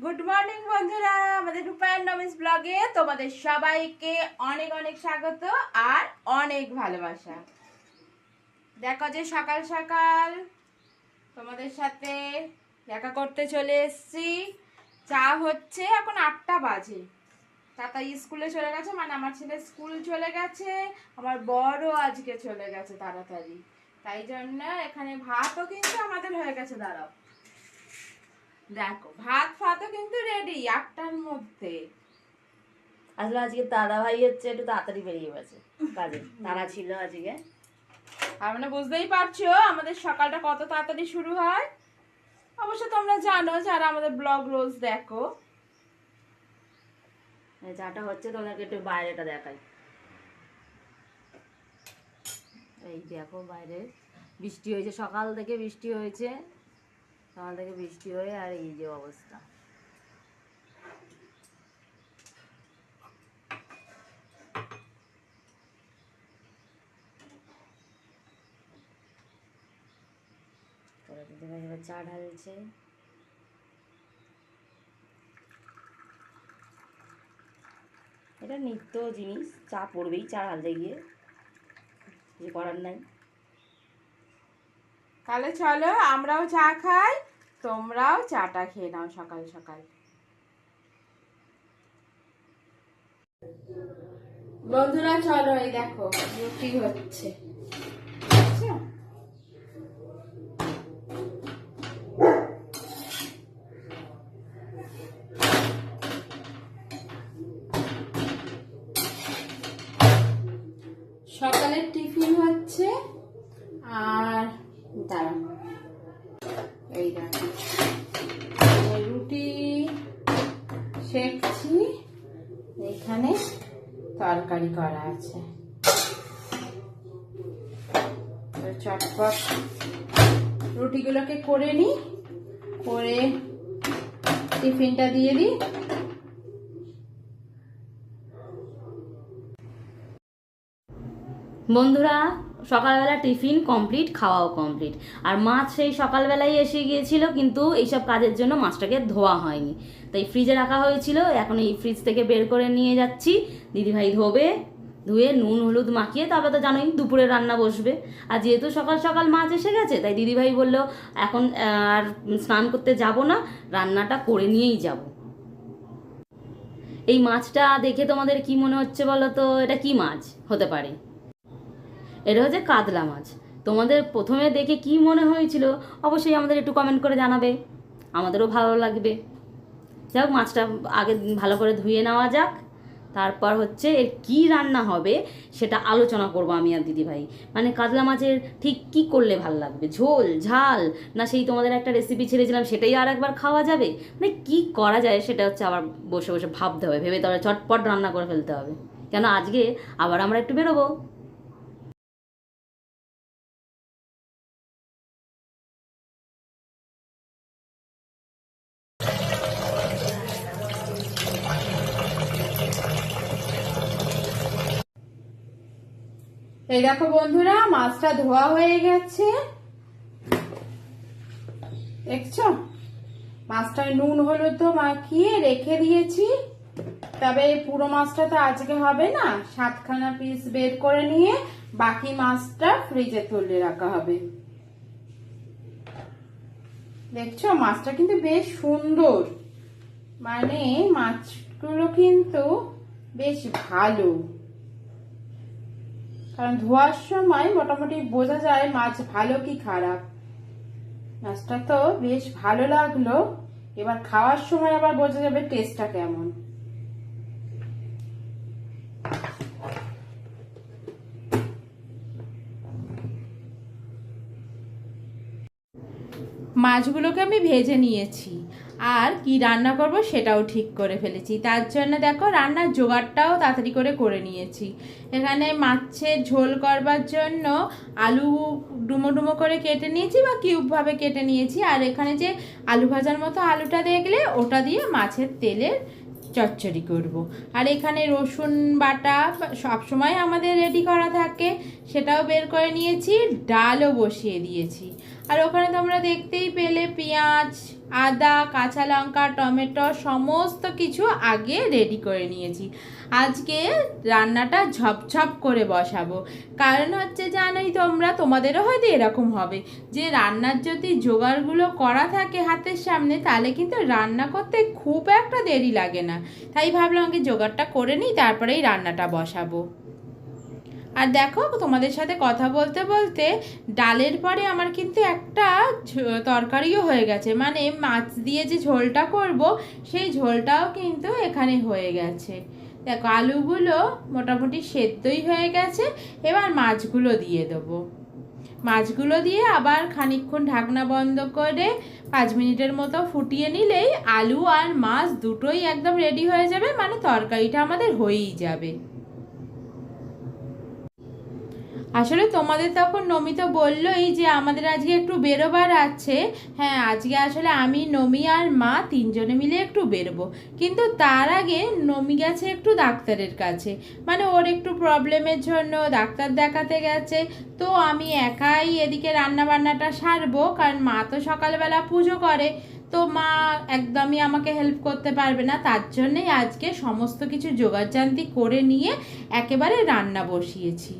Good morning বন্ধুরা, আমাদের রূপায়ণ নমিস ব্লগে তোমাদের সবাইকে অনেক অনেক স্বাগত আর অনেক ভালোবাসা। দেখো যে সকাল সকাল তোমাদের সাথে দেখা করতে চলে এসেছি। চা হচ্ছে, এখন 8টা বাজে। তাতা স্কুলে চলে গেছে, মানে আমার ছেলে স্কুল চলে গেছে, আমার বড়ও আজকে চলে গেছে তাড়াতাড়ি। তাই জন্য এখানে ভাতও কিন্তু আমাদের হয়ে গেছে। দাঁড়াও, দেখো ভাত ফাতও কিন্তু রেডি 8টার মধ্যে। আসলে আজকে দাদা ভাই হচ্ছে একটু তাড়াতাড়ি বেরিয়ে গেছে কাজে, তারা ছিল আজকে। আর মানে বুঝতেই পারছো আমাদের সকালটা কত তাড়াতাড়ি শুরু হয়। অবশ্য তোমরা জানো যারা আমাদের ব্লগ রোজ দেখো। চাটা হচ্ছে, তোমাদেরকে একটু বাইরেটা দেখাই। এই দেখো বাইরে বৃষ্টি হয়েছে, সকাল থেকে বৃষ্টি হয়েছে, সকাল থেকে বৃষ্টি হয়ে আর এই যে অবস্থা। এবার চা ঢালছে। এটা নিত্য জিনিস, চা পড়বেই চা ঢালতে গিয়ে, কিছু করার নাই। তাহলে চলো আমরাও চা খাই, তোমরাও চাটা খেয়ে নাও সকাল সকাল। বন্ধুরা চলো, এই দেখো রুটি হচ্ছে। সকালের টিফিন হচ্ছে, আর দাঁড়ান এই দেখো রুটি সেকছি, এখানে তরকারি করা আছে। চটপট রুটিগুলোকে করে নিই, করে টিফিনটা দিয়ে দিই। বন্ধুরা সকালবেলা টিফিন কমপ্লিট, খাওয়াও কমপ্লিট, আর মাছ সেই সকালবেলায় এসে গিয়েছিল, কিন্তু এইসব কাজের জন্য মাছটাকে ধোয়া হয়নি, তাই ফ্রিজে রাখা হয়েছিল। এখন এই ফ্রিজ থেকে বের করে নিয়ে যাচ্ছি, দিদিভাই ধোবে, ধুয়ে নুন হলুদ মাখিয়ে, তবে তো জানোই দুপুরে রান্না বসবে। আর যেহেতু সকাল সকাল মাছ এসে গেছে, তাই দিদিভাই বললো এখন আর স্নান করতে যাব না, রান্নাটা করে নিয়েই যাব। এই মাছটা দেখে তোমাদের কি মনে হচ্ছে বলো তো? এটা কি মাছ হতে পারে? এটা হচ্ছে কাতলা মাছ। তোমাদের প্রথমে দেখে কি মনে হয়েছিল অবশ্যই আমাদের একটু কমেন্ট করে জানাবে, আমাদেরও ভালো লাগবে। যাই হোক, মাছটা আগে ভালো করে ধুয়ে নেওয়া যাক, তারপর হচ্ছে এর কী রান্না হবে সেটা আলোচনা করব আমি আর দিদিভাই। মানে কাতলা মাছের ঠিক কী করলে ভালো লাগবে, ঝোল ঝাল, না সেই তোমাদের একটা রেসিপি ছেড়েছিলাম সেটাই আর একবার খাওয়া যাবে, মানে কী করা যায় সেটা হচ্ছে আবার বসে বসে ভাবতে হবে, ভেবে তবে চটপট রান্না করে ফেলতে হবে, কেন আজকে আবার আমরা একটু বেরোবো। এই দেখো বন্ধুরা, মাছটা ধোয়া হয়ে গেছে, দেখছো? মাছটায় নুন হলুদ তো মাখিয়ে রেখে দিয়েছি। তবে পুরো মাছটা তো আজকে হবে না, 7খানা পিস বের করে নিয়ে বাকি মাছটা ফ্রিজে তুলে রাখা হবে। দেখছো মাছটা কিন্তু বেশ সুন্দর, মানে মাছগুলো কিন্তু বেশ ভালো, কারণ ধোয়ার সময় মোটামুটি বোঝা যায় মাছ ভালো কি খারাপ। মাছটা তো বেশ ভালো লাগলো, এবার খাওয়ার সময় আবার বোঝা যাবে টেস্টটা কেমন। মাছগুলোকে আমি ভেজে নিয়েছি, আর কি রান্না করব সেটাও ঠিক করে ফেলেছি। তার জন্য দেখো রান্নার জোগাড়টাও তাড়াতাড়ি করে নিয়েছি। এখানে মাছের ঝোল করবার জন্য আলু ডুমো ডুমো করে কেটে নিয়েছি বা কিউবভাবে কেটে নিয়েছি, আর এখানে যে আলু ভাজার মতো আলুটা দেখলে ওটা দিয়ে মাছের তেলের চচ্চড়ি করব। আর এখানে রসুন বাটা সবসময় আমাদের রেডি করা থাকে, সেটাও বের করে নিয়েছি, ডালও বসিয়ে দিয়েছি। আর ওখানে তোমরা দেখতেই পেলে পেঁয়াজ, আদা, কাঁচা লঙ্কা, টমেটো সমস্ত কিছু আগে রেডি করে নিয়েছি। আজকে রান্নাটা ঝপঝপ করে বসাবো, কারণ হচ্ছে জানোই তোমরা, তোমাদেরও হয়তো এরকম হবে যে রান্নার যদি জোগাড়গুলো করা থাকে হাতের সামনে, তাহলে কিন্তু রান্না করতে খুব একটা দেরি লাগে না। তাই ভাবলাম আগে জোগাড়টা করে নিই, তারপরেই রান্নাটা বসাবো। আর দেখো তোমাদের সাথে কথা বলতে বলতে ডালের পরে আমার কিন্তু একটা তরকারিও হয়ে গেছে, মানে মাছ দিয়ে যে ঝোলটা করব সেই ঝোলটাও কিন্তু এখানে হয়ে গেছে। দেখো আলুগুলো মোটামুটি সেদ্ধই হয়ে গেছে, এবার মাছগুলো দিয়ে দেবো। মাছগুলো দিয়ে আবার খানিকক্ষণ ঢাকনা বন্ধ করে 5 মিনিটের মতো ফুটিয়ে নিলেই আলু আর মাছ দুটোই একদম রেডি হয়ে যাবে, মানে তরকারিটা আমাদের হয়েই যাবে। আসলে তোমাদের তখন নমিতা বললোই যে আমাদের আজকে একটু বেরোবার আছে। হ্যাঁ, আজকে আসলে আমি, নমি আর মা তিনজনে মিলে একটু বেরোবো, কিন্তু তার আগে নমি গেছে একটু ডাক্তারের কাছে, মানে ওর একটু প্রবলেমের জন্য ডাক্তার দেখাতে গেছে। তো আমি একাই এদিকে রান্না বান্নাটা সারবো, কারণ মা তো সকালবেলা পুজো করে, তো মা একদমই আমাকে হেল্প করতে পারবে না। তার জন্যেই আজকে সমস্ত কিছু জোগাড়জান্তি করে নিয়ে একেবারে রান্না বসিয়েছি।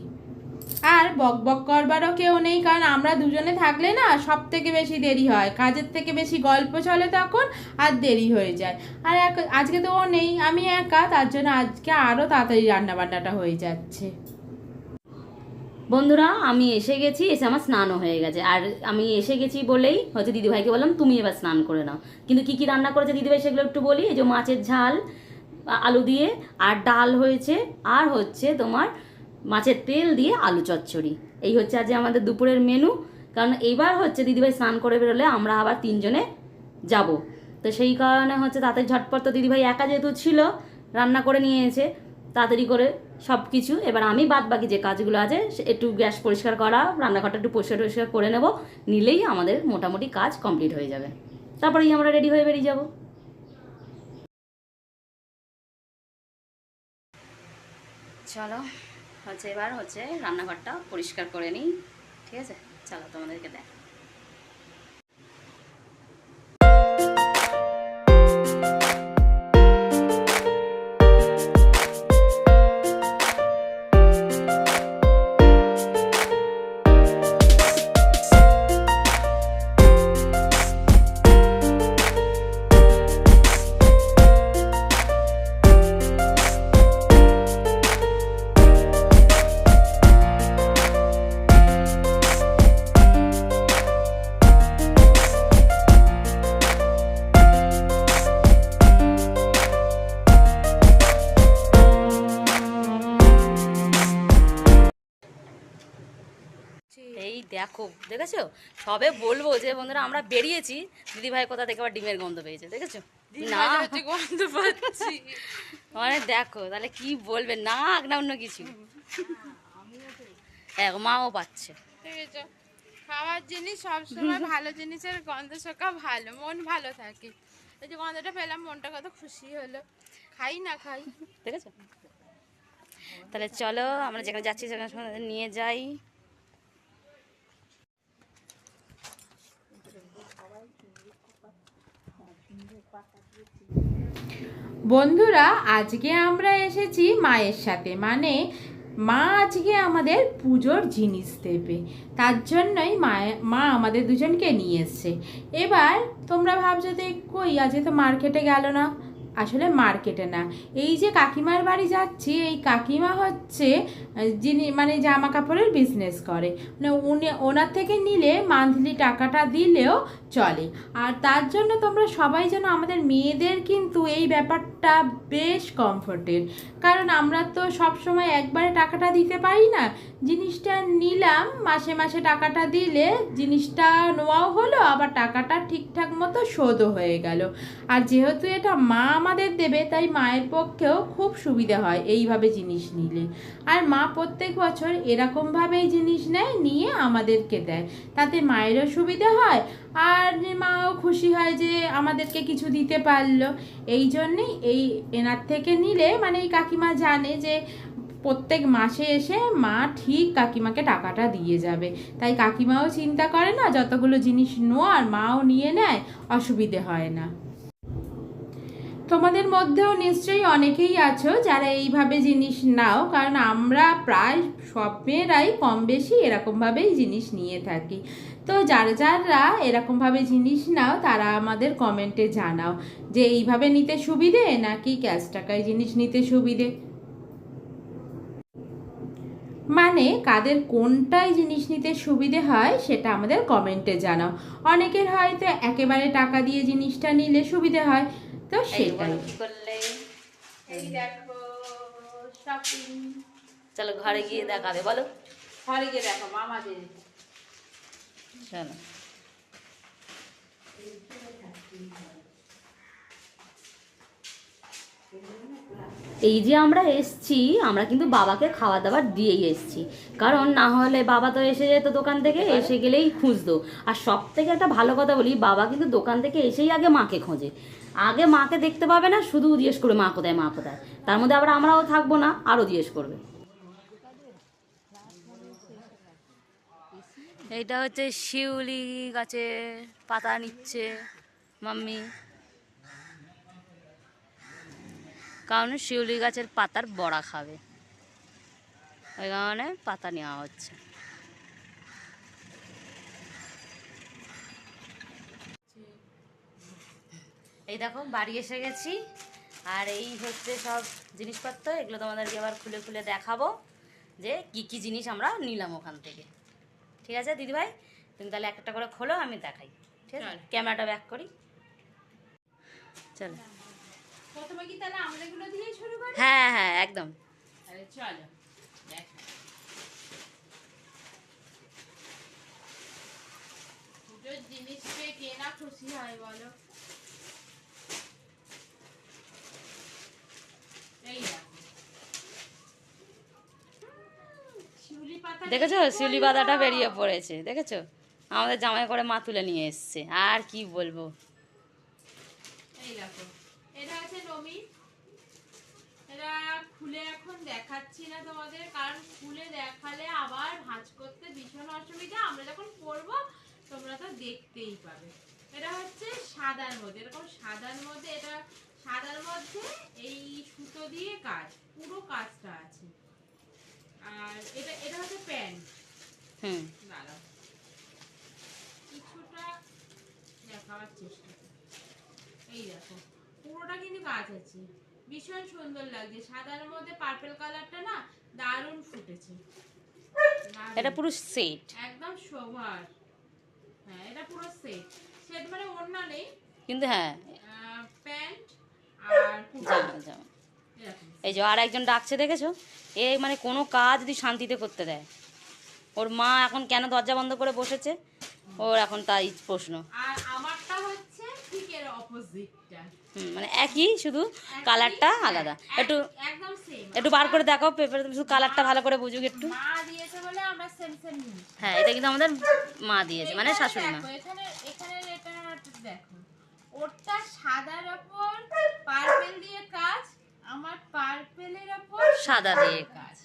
আর বক বক করবারও কেউ নেই, কারণ আমরা দুজনে থাকলে না সব থেকে বেশি দেরি হয়, কাজের থেকে বেশি গল্প চলে তখন, আর দেরি হয়ে যায়। আর আজকে তো ও নেই, আমি একা, তার জন্য আজকে আরও তাড়াতাড়ি রান্নাবান্নাটা হয়ে যাচ্ছে। বন্ধুরা, আমি এসে গেছি, এসে আমার স্নানও হয়ে গেছে। আর আমি এসে গেছি বলেই হচ্ছে দিদিভাইকে বললাম তুমি এবার স্নান করে নাও। কিন্তু কি কি রান্না করেছে দিদিভাই সেগুলো একটু বলি। এই যে মাছের ঝাল আলু দিয়ে, আর ডাল হয়েছে, আর হচ্ছে তোমার মাছের তেল দিয়ে আলু চচ্চড়ি। এই হচ্ছে আজ আমাদের দুপুরের মেনু। কারণ এইবার হচ্ছে দিদিভাই স্নান করে বেরোলে আমরা আবার তিনজনে যাব, তো সেই কারণে হচ্ছে তাড়াতাড়ি ঝটপট, তো দিদিভাই একা যেহেতু ছিল রান্না করে নিয়েছে তাড়াতাড়ি করে সব কিছু। এবার আমি বাদ বাকি যে কাজগুলো আছে একটু গ্যাস পরিষ্কার করা, রান্নাঘরটা একটু পরিষ্কার করে নেব, নিলেই আমাদের মোটামুটি কাজ কমপ্লিট হয়ে যাবে। তারপরেই আমরা রেডি হয়ে বেরিয়ে যাব। চলো হচ্ছে এবার হচ্ছে রান্নাঘরটা পরিষ্কার করে নিই, ঠিক আছে? চলো তোমাদেরকে দেখ। এই দেখো, দেখেছো? সবে বলবো যে বন্ধুরা আমরা বেরিয়েছি, দিদিভাই কোথা থেকে আবার ডিমের গন্ধ পেয়েছে, দেখেছো? না গন্ধ পাচ্ছি, মানে দেখো তাহলে কি বলবে, নাক না অন্য কিছু। মাও পাচ্ছে। খাওয়ার জিনিস সবসময় ভালো জিনিসের গন্ধ শোকা ভালো, মন ভালো থাকে। এই যে গন্ধটা পেলাম, মনটা কত খুশি হলো। খাই না খাই, দেখেছো? তাহলে চলো আমরা যেখানে যাচ্ছি সেখানে নিয়ে যাই। বন্ধুরা, আজকে আমরা এসেছি মায়ের সাথে, মানে মা আজকে আমাদের পুজোর জিনিস দেবে, তার জন্যই মা আমাদের দুজনকে নিয়ে এসছে। এবার তোমরা ভাবছো যে কই আজকে তো মার্কেটে গেল না। আসলে মার্কেটে না, এই যে কাকিমার বাড়ি যাচ্ছি, এই কাকিমা হচ্ছে যিনি মানে জামা কাপড়ের বিজনেস করে, মানে ওনার থেকে নিলে মান্থলি টাকাটা দিলেও চলে। আর তার জন্য তোমরা সবাই যেন, আমাদের মেয়েদের কিন্তু এই ব্যাপারটা বেশ কমফোর্টের, কারণ আমরা তো সব সময় একবারে টাকাটা দিতে পারি না। জিনিসটা নিলাম, মাসে মাসে টাকাটা দিলে জিনিসটা নেওয়াও হলো, আবার টাকাটা ঠিকঠাক মতো শোধও হয়ে গেল। আর যেহেতু এটা মা আমাদের দেবে, তাই মায়ের পক্ষেও খুব সুবিধা হয় এইভাবে জিনিস নিলে। আর মা প্রত্যেক বছর এরকমভাবেই জিনিস নেয়, নিয়ে আমাদেরকে দেয়, তাতে মায়েরও সুবিধা হয়, আর মাও খুশি হয় যে আমাদেরকে কিছু দিতে পারলো। এই জন্যেই এনার থেকে নিলে, মানে এই কাকিমা জানে যে প্রত্যেক মাসে এসে মা ঠিক কাকিমাকে টাকাটা দিয়ে যাবে। তাই কাকিমাও চিন্তা করে না, যতগুলো জিনিস নেওয়ার মাও নিয়ে নেয়, অসুবিধে হয় না। তোমাদের মধ্যেও নিশ্চয়ই অনেকেই আছো যারা এইভাবে জিনিস নাও, কারণ আমরা প্রায় সব মেয়েরাই কম বেশি এরকমভাবেই জিনিস নিয়ে থাকি। তো যারা যারা এরকমভাবে জিনিস নাও তারা আমাদের কমেন্টে জানাও যে এইভাবে নিতে সুবিধে নাকি ক্যাশ টাকায় জিনিস নিতে সুবিধে, মানে কাদের কোনটায় জিনিস নিতে সুবিধে হয় সেটা আমাদের কমেন্টে জানাও। অনেকের হয়তো একেবারে টাকা দিয়ে জিনিসটা নিলে সুবিধে হয়, তো সেটাই। এই দেখো শপিং। চলো ঘরে গিয়ে দেখাবে, বলো ঘরে গিয়ে দেখো মামাদের। চলো। এই যে আমরা এসছি, আমরা কিন্তু বাবাকে খাওয়া দাবার দিয়েই এসছি, কারণ না হলে বাবা তো এসে যেত দোকান থেকে, এসে গেলেই খুঁজতো। আর সব থেকে একটা ভালো কথা বলি, বাবা কিন্তু দোকান থেকে এসেই আগে মাকে খোঁজে, আগে মাকে দেখতে পাবে না, শুধু জিজ্ঞেস করবে মা কোথায়, মা কোথায়। তার মধ্যে আবার আমরাও থাকবো না, আরও জিজ্ঞেস করবে। এইটা হচ্ছে শিউলি গাছের পাতা নিচ্ছে মাম্মি, কারণ শিউলি গাছের পাতার বড়া খাবে, ওই কারণে পাতা নেওয়া হচ্ছে। এই দেখো বাড়ি এসে গেছি, আর এই হচ্ছে সব জিনিসপত্র, এগুলো তোমাদেরকে এবার খুলে খুলে দেখাবো যে কি কি জিনিস আমরা নিলাম ওখান থেকে। ঠিক আছে দিদিভাই, তুমি তাহলে একটা করে খোলো, আমি দেখাই। ঠিক আছে, ক্যামেরাটা ব্যাক করি। চলো প্রথমে কি তাহলে আমরা এগুলো দিয়েই শুরু করি? হ্যাঁ হ্যাঁ একদম। তাহলে চলো দেখো। পুজোর জিনিস পেয়ে কে না খুশি হয় বলো। এই দেখো শিউলি পাতা, দেখেছো শিউলি পাতাটা বেরিয়ে পড়েছে, দেখেছো? আমাদের জামাই করে মা তুলে নিয়ে এসছে, আর কি বলবো। এই দেখো এটা আছে নমি, এটা খুলে এখন দেখাচ্ছি না তোমাদের, কারণ খুলে দেখালে আবার ভাঁজ করতে ভীষণ অসুবিধা, আমরা যখন করবো তোমরা তো দেখতেই পাবে। এটা হচ্ছে সাদার মধ্যে, এরকম সাদার মধ্যে, এটা সাদার মধ্যে এই সুতো দিয়ে কাজ, পুরো কাজটা আছে। আর এটা এটা হচ্ছে প্যান্ট। দাঁড়াও কিছুটা দেখাবার চেষ্টা করি। এই দেখো পুরোটা কিন্তু কাজ আছে, ভীষণ সুন্দর লাগছে, সাদার মধ্যে পার্পল কালারটা না দারুণ ফুটেছে। এটা পুরো সেট, একদম শোভার। হ্যাঁ এটা পুরো সেট, সেট মানে ওড়না নেই কিন্তু হ্যাঁ প্যান্ট আর জামা জামা। এই যে আর একজন ডাকছে, দেখেছো? এ মানে কোনো কাজ যদি শান্তিতে করতে দেয়। ওর মা এখন কেন দরজা বন্ধ করে বসেছে, ওর এখন তাই প্রশ্ন। আর আমারটা হচ্ছে ঠিক এর অপোজিটটা। মানে একই, শুধু কালারটা আলাদা। একটু একদম সেম, একটু বার করে দেখাও পেপারে, শুধু কালারটা ভালো করে বুঝুক একটু। মা দিয়েছে বলে আমরা সেম সেম নিই। হ্যাঁ এটা কিন্তু আমাদের মা দিয়েছে, মানে শাশুড়ি মা। এখানে এখানে এটা দেখো, ওরটা সাদার উপর পার্পল দিয়ে কাজ, আমার পার্পলের উপর সাদা দিয়ে কাজ।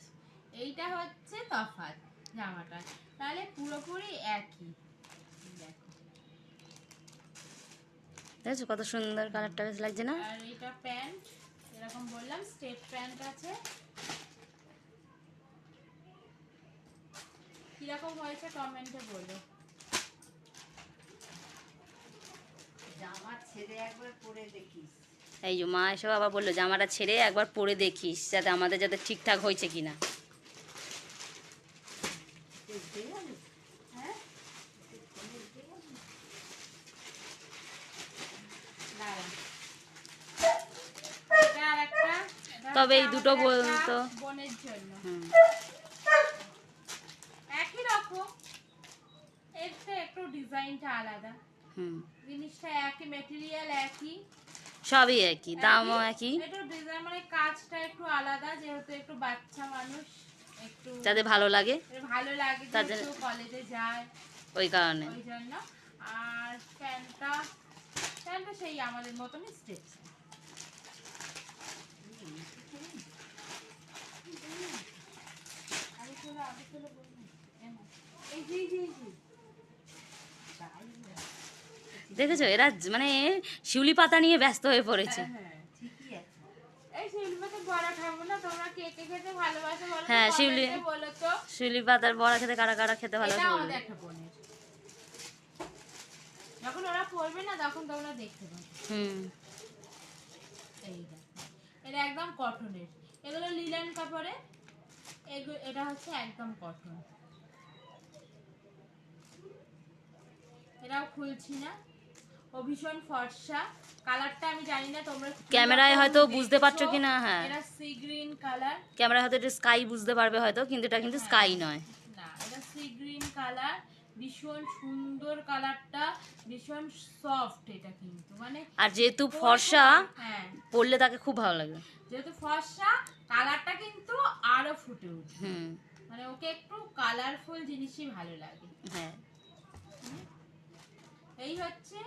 এইটা হচ্ছে তফাৎ জামাটা, তাহলে পুরোপুরি একই। দেখো দেখেছো কত সুন্দর কালারটা, বেশ লাগছে না? আর এটা প্যান্ট, এরকম বললাম স্টেপ প্যান্ট আছে। কিরকম হয়েছে কমেন্টে বলো। জামা ছেড়ে একবার পরে দেখিস। এই যে মা এসব আবার বললো জামাটা ছেড়ে একবার পরে দেখিস, যাতে আমাদের যাতে ঠিকঠাক হয়েছে কিনা। তবে এই দুটো বলতো বোনের জন্য একই রকম, এতে একটু ডিজাইনটা আলাদা, জিনিসটা একই, ম্যাটেরিয়াল একই, সবই একই, দামও একই, একটু ডিজাইন মানে কাজটা একটু আলাদা, যেহেতু একটু বাচ্চা মানুষ, একটু যাদের ভালো লাগে, ভালো লাগে, তাদের কলেজে যায় ওই কারণে। ওই জন্য। আর প্যান্টটা সেই আমাদের মতনই স্টেপ। দেখেছো এরা মানে শিউলি পাতা নিয়ে ব্যস্ত হয়ে পড়েছে। এই শিউলি পাতার বড়া খাবো না, তোমরা কে কে খেতে ভালোবাসো বলো তো, হ্যাঁ, কমেন্টে বলো তো। শিউলি পাতার বড়া খেতে কারা কারা খেতে এটা ভালোবাসে বলবে। আমাদের একটা বোনের, যখন ওরা পড়বে না তখন তোমরা দেখতে পাবে। এই দেখো, এটা একদম কটনের, এগুলো লিলেন কাপড়ে, এটা হচ্ছে একদম কটন। এটাও খুলছি না, ও ভীষণ ফর্সা, কালারটা আমি জানি না তোমরা ক্যামেরায় হয়তো বুঝতে পারছো কিনা। হ্যাঁ, এটা সি গ্রিন কালার, ক্যামেরায় হয়তো একটু স্কাই বুঝতে পারবে হয়তো, কিন্তু এটা কিন্তু স্কাই নয়। না এটা সি গ্রিন কালার, ভীষণ সুন্দর কালারটা, ভীষণ সফট এটা কিন্তু, মানে আর যেহেতু ফর্সা হ্যাঁ পরলে তাকে খুব ভালো লাগবে। যেহেতু ফর্সা কালারটা কিন্তু আরো ফুটে উঠবে, মানে ওকে একটু কালারফুল জিনিসই ভালো লাগে। হ্যাঁ, এই হচ্ছে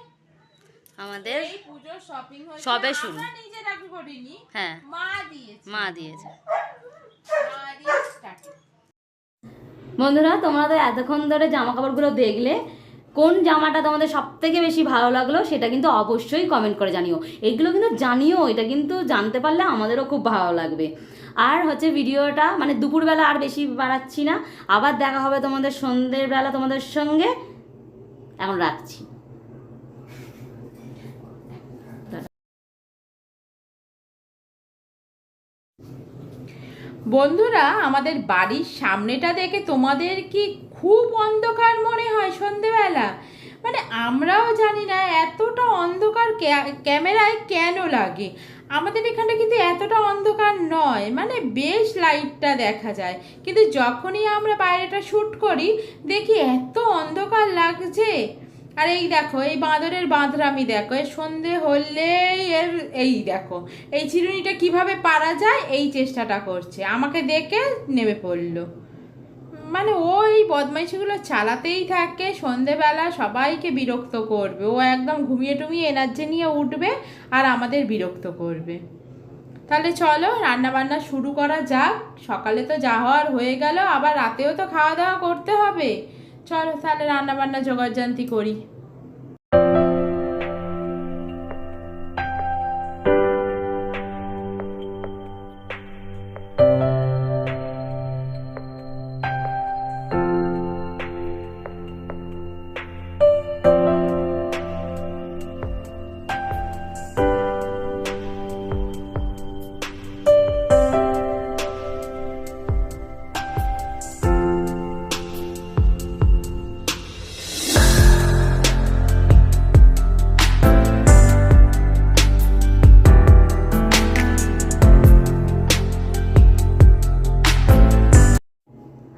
আমাদের এই পূজোর শপিং হয়েছে, সবে শুরু। আমরা নিজেরা করিনি, হ্যাঁ, মা দিয়েছে, মা দিয়েছে। মা দিয়ে স্টার্ট। বন্ধুরা, তোমরা তো এতক্ষণ ধরে জামা কাপড়গুলো দেখলে, কোন জামাটা তোমাদের সব থেকে বেশি ভালো লাগলো সেটা কিন্তু অবশ্যই কমেন্ট করে জানিও। এগুলো কিন্তু জানিও, এটা কিন্তু জানতে পারলে আমাদেরও খুব ভালো লাগবে। আর হচ্ছে ভিডিওটা মানে দুপুরবেলা আর বেশি বাড়াচ্ছি না, আবার দেখা হবে তোমাদের সন্ধ্যের বেলা তোমাদের সঙ্গে। এখন রাখছি। বন্ধুরা, আমাদের বাড়ির সামনেটা দেখে তোমাদের কি খুব অন্ধকার মনে হয় সন্ধেবেলা? মানে আমরাও জানি না এতটা অন্ধকার ক্যামেরায় কেন লাগে। আমাদের এখানে কিন্তু এতটা অন্ধকার নয়, মানে বেশ লাইটটা দেখা যায়, কিন্তু যখনই আমরা বাইরেটা শ্যুট করি দেখি এত অন্ধকার লাগছে। আর এই দেখো, এই বাঁদরের বাঁদরামি দেখো, এর সন্ধে হলেই এর এই দেখো এই চিরুনিটা কিভাবে পারা যায় এই চেষ্টাটা করছে, আমাকে দেখে নেমে পড়লো। মানে ও এই বদমাইশিগুলো চালাতেই থাকে, সন্ধেবেলা সবাইকে বিরক্ত করবে, ও একদম ঘুমিয়ে টুমিয়ে এনার্জি নিয়ে উঠবে আর আমাদের বিরক্ত করবে। তাহলে চলো রান্না বান্না শুরু করা যাক, সকালে তো যা হওয়ার হয়ে গেল, আবার রাতেও তো খাওয়া দাওয়া করতে হবে। চলো তাহলে রান্না বান্না জোগাড়জান্তি করি।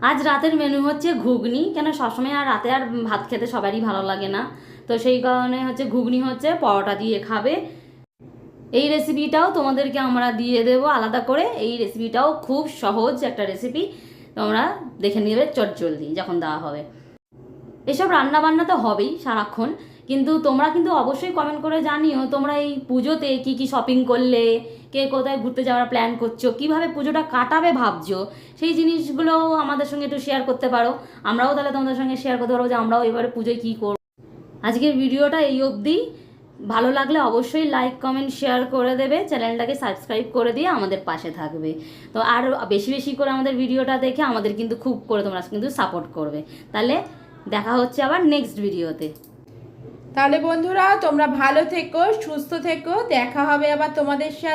আজ রাতের মেনু হচ্ছে ঘুগনি, কেন সবসময় আর রাতে আর ভাত খেতে সবারই ভালো লাগে না, তো সেই কারণে হচ্ছে ঘুগনি হচ্ছে পরোটা দিয়ে খাবে। এই রেসিপিটাও তোমাদেরকে আমরা দিয়ে দেব আলাদা করে। এই রেসিপিটাও খুব সহজ একটা রেসিপি, তোমরা দেখে নেবে চটজলদি যখন দেওয়া হবে। এসব রান্না বান্না তো হবেই সারাক্ষণ, কিন্তু তোমরা কিন্তু অবশ্যই কমেন্ট করে জানিও তোমরা এই পুজোতে কি কি শপিং করলে, কে কোথায় ঘুরতে যাওয়ার প্ল্যান করছো, কিভাবে পুজোটা কাটাবে ভাবছো, সেই জিনিসগুলো আমাদের সঙ্গে একটু শেয়ার করতে পারো। আমরাও তাহলে তোমাদের সঙ্গে শেয়ার করতে পারবো যে আমরাও এবারে পুজোয় কী করব। আজকের ভিডিওটা এই অবধি। ভালো লাগলে অবশ্যই লাইক কমেন্ট শেয়ার করে দেবে, চ্যানেলটাকে সাবস্ক্রাইব করে দিয়ে আমাদের পাশে থাকবে। তো আর বেশি বেশি করে আমাদের ভিডিওটা দেখে আমাদের কিন্তু খুব করে তোমরা কিন্তু সাপোর্ট করবে। তাহলে দেখা হচ্ছে আবার নেক্সট ভিডিওতে। তাহলে বন্ধুরা তোমরা ভালো থেকো, সুস্থ থেকো, দেখা হবে আবার তোমাদের সাথে।